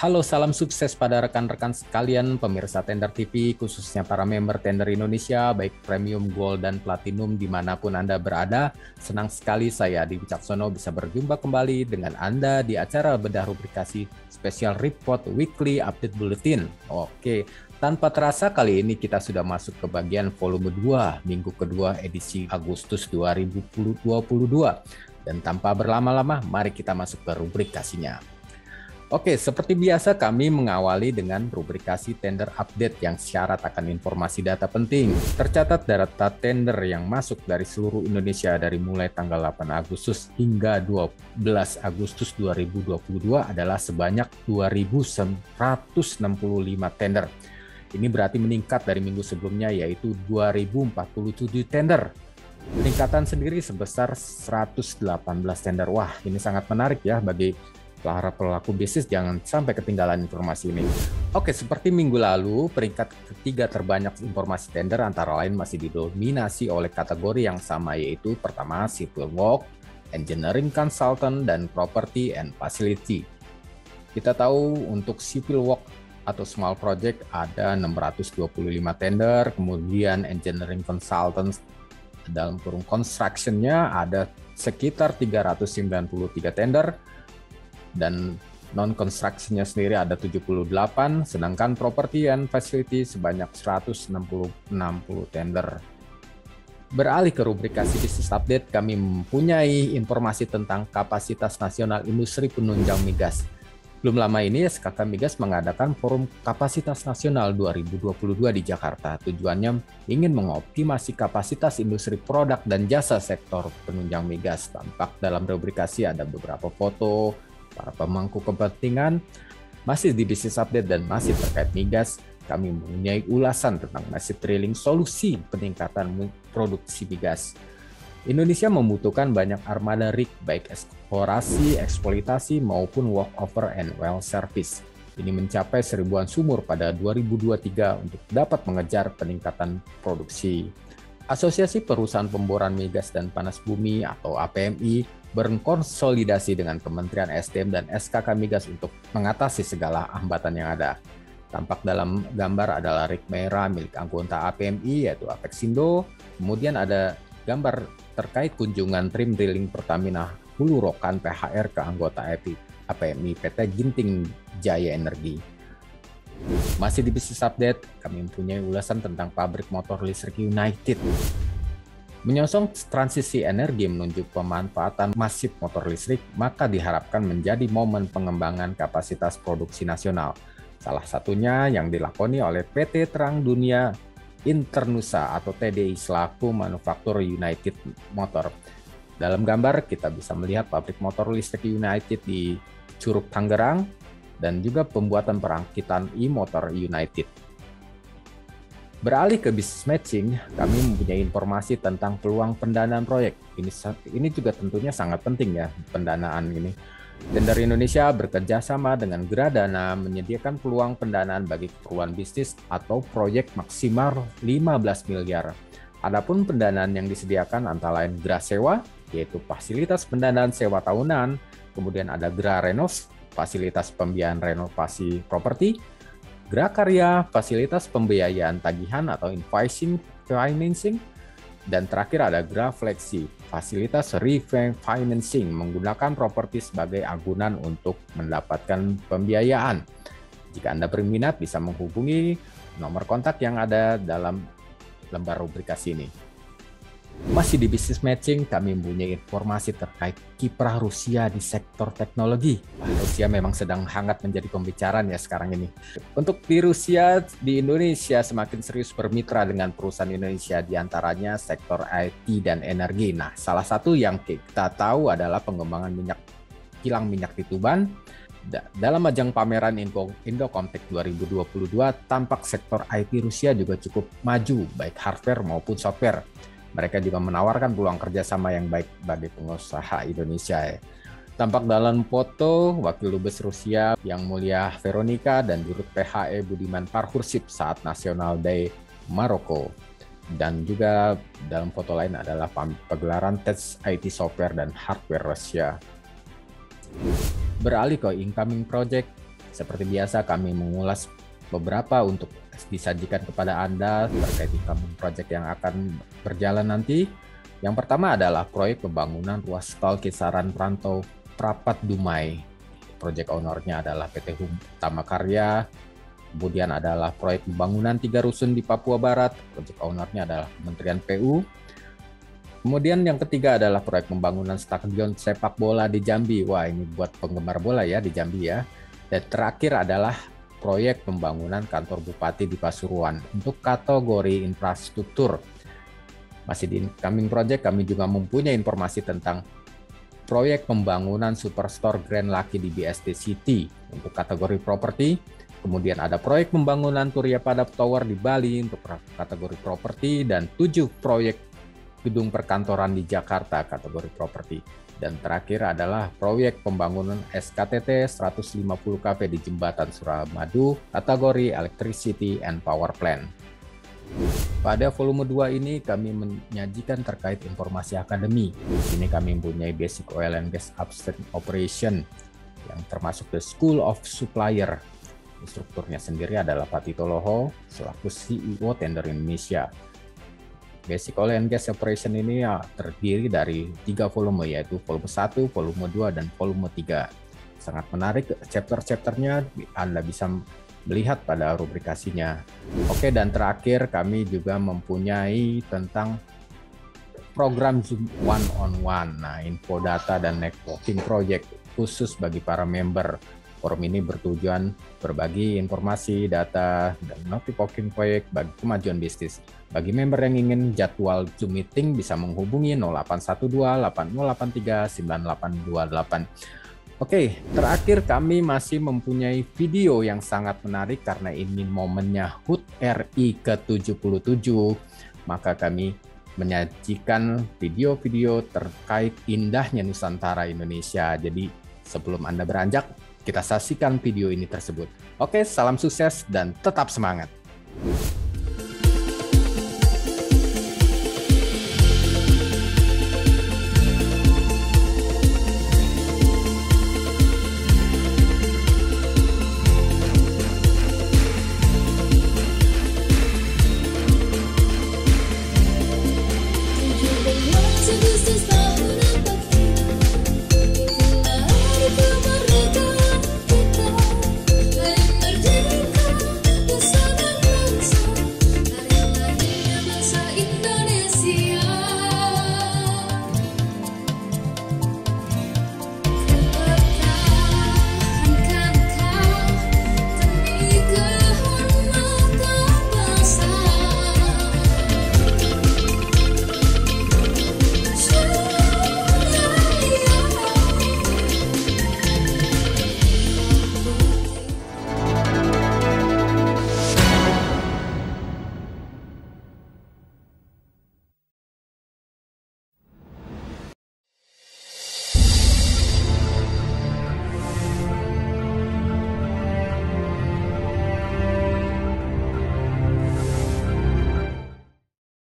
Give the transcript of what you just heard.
Halo, salam sukses pada rekan-rekan sekalian pemirsa Tender TV, khususnya para member Tender Indonesia, baik Premium, Gold, dan Platinum dimanapun Anda berada. Senang sekali saya Adi Wicaksono bisa berjumpa kembali dengan Anda di acara bedah rubrikasi Special Report Weekly Update Bulletin. Oke, tanpa terasa kali ini kita sudah masuk ke bagian volume 2, minggu kedua edisi Agustus 2022. Dan tanpa berlama-lama, mari kita masuk ke rubrikasinya. Oke, seperti biasa kami mengawali dengan rubrikasi tender update yang syarat akan informasi data penting. Tercatat data tender yang masuk dari seluruh Indonesia dari mulai tanggal 8 Agustus hingga 12 Agustus 2022 adalah sebanyak 2.165 tender. Ini berarti meningkat dari minggu sebelumnya yaitu 2.047 tender. Peningkatan sendiri sebesar 118 tender. Wah, ini sangat menarik ya bagi para pelaku bisnis, jangan sampai ketinggalan informasi ini. Oke, seperti minggu lalu, peringkat ketiga terbanyak informasi tender antara lain masih didominasi oleh kategori yang sama, yaitu pertama Civil Work, Engineering Consultant, dan Property and Facility. Kita tahu untuk Civil Work atau Small Project ada 625 tender, kemudian Engineering Consultants dalam kurung construction-nya ada sekitar 393 tender, dan non-construction-nya sendiri ada 78, sedangkan property and facility sebanyak 160 tender. Beralih ke rubrikasi bisnis update, kami mempunyai informasi tentang kapasitas nasional industri penunjang migas. Belum lama ini SKK Migas mengadakan Forum Kapasitas Nasional 2022 di Jakarta. Tujuannya ingin mengoptimasi kapasitas industri produk dan jasa sektor penunjang migas. Tampak dalam rubrikasi ada beberapa foto para pemangku kepentingan. Masih di bisnis update dan masih terkait migas, kami mempunyai ulasan tentang nasib drilling solusi peningkatan produksi migas. Indonesia membutuhkan banyak armada rig, baik eksplorasi, eksploitasi, maupun workover and well service. Ini mencapai seribuan sumur pada 2023 untuk dapat mengejar peningkatan produksi. Asosiasi Perusahaan Pemboran Migas dan Panas Bumi atau APMI berkonsolidasi dengan Kementerian SDM dan SKK Migas untuk mengatasi segala hambatan yang ada. Tampak dalam gambar adalah rig merah milik anggota APMI yaitu Apexindo. Kemudian ada gambar terkait kunjungan Trim Drilling Pertamina Hulu Rokan PHR ke anggota APMI PT Ginting Jaya Energi. Masih di bisnis update, kami mempunyai ulasan tentang pabrik motor listrik United. Menyongsong transisi energi menuju pemanfaatan masif motor listrik, maka diharapkan menjadi momen pengembangan kapasitas produksi nasional. Salah satunya yang dilakoni oleh PT Terang Dunia Internusa atau TDI selaku manufaktur United Motor. Dalam gambar kita bisa melihat pabrik motor listrik United di Curug Tangerang dan juga pembuatan perangkitan e-motor United. Beralih ke bisnis matching, kami mempunyai informasi tentang peluang pendanaan proyek. Ini juga tentunya sangat penting ya, pendanaan ini. Tender Indonesia bekerja sama dengan Gradana menyediakan peluang pendanaan bagi keperluan bisnis atau proyek maksimal 15 miliar. Adapun pendanaan yang disediakan antara lain Gra Sewa, yaitu fasilitas pendanaan sewa tahunan, kemudian ada Gra Renov, fasilitas pembiayaan renovasi properti, Gra Karya, fasilitas pembiayaan tagihan atau invoicing financing, dan terakhir ada Gra Flexi, fasilitas refinancing menggunakan properti sebagai agunan untuk mendapatkan pembiayaan. Jika Anda berminat bisa menghubungi nomor kontak yang ada dalam lembar rubrikasi ini. Masih di bisnis matching, kami mempunyai informasi terkait kiprah Rusia di sektor teknologi. Rusia memang sedang hangat menjadi pembicaraan ya sekarang ini. Untuk di Rusia, di Indonesia semakin serius bermitra dengan perusahaan Indonesia, diantaranya sektor IT dan energi. Nah, salah satu yang kita tahu adalah pengembangan kilang minyak di Tuban. Dalam ajang pameran Indocomtech 2022, tampak sektor IT Rusia juga cukup maju, baik hardware maupun software. Mereka juga menawarkan peluang kerjasama yang baik bagi pengusaha Indonesia. Tampak dalam foto Wakil Dubes Rusia Yang Mulia Veronica dan Dirut PHE Budiman Parhursip saat National Day Maroko. Dan juga dalam foto lain adalah pagelaran tes IT software dan hardware Rusia. Beralih ke incoming project, Seperti biasa kami mengulas beberapa untuk disajikan kepada Anda terkait incoming project yang akan berjalan nanti. Yang pertama adalah proyek pembangunan ruas tol Kisaran Rantau Prapat Dumai. Proyek ownernya adalah PT Hutama Karya. Kemudian adalah proyek pembangunan 3 rusun di Papua Barat. Proyek ownernya adalah Kementerian PU. Kemudian yang ketiga adalah proyek pembangunan stadion sepak bola di Jambi. Wah, ini buat penggemar bola ya di Jambi ya. Dan terakhir adalah proyek pembangunan kantor bupati di Pasuruan untuk kategori infrastruktur. Masih di incoming project, kami juga mempunyai informasi tentang proyek pembangunan Superstore Grand Lucky di BSD City untuk kategori properti. Kemudian ada proyek pembangunan Turya Padap Tower di Bali untuk kategori properti, dan 7 proyek gedung perkantoran di Jakarta kategori properti. Dan terakhir adalah proyek pembangunan SKTT 150 KV di Jembatan Suramadu kategori Electricity and Power Plant. Pada volume 2 ini kami menyajikan terkait informasi akademi. Ini kami mempunyai Basic Oil and Gas Upstream Operation yang termasuk The School of Supplier. Instrukturnya sendiri adalah Pak Tito Loho selaku CEO Tender Indonesia. Basic Oil and Gas Operation ini terdiri dari 3 volume, yaitu volume 1, volume 2, dan volume 3. Sangat menarik chapter-chapternya, Anda bisa melihat pada rubrikasinya. Oke, dan terakhir kami juga mempunyai tentang program Zoom One-on-One. Nah, info data dan networking project khusus bagi para member. Forum ini bertujuan berbagi informasi, data, dan networking proyek bagi kemajuan bisnis. Bagi member yang ingin jadwal Zoom meeting bisa menghubungi 0812 8083 9828. Oke, terakhir kami masih mempunyai video yang sangat menarik karena ini momennya HUT RI ke-77. Maka kami menyajikan video-video terkait indahnya Nusantara Indonesia. Jadi sebelum Anda beranjak, kita saksikan video ini tersebut. Oke, salam sukses dan tetap semangat.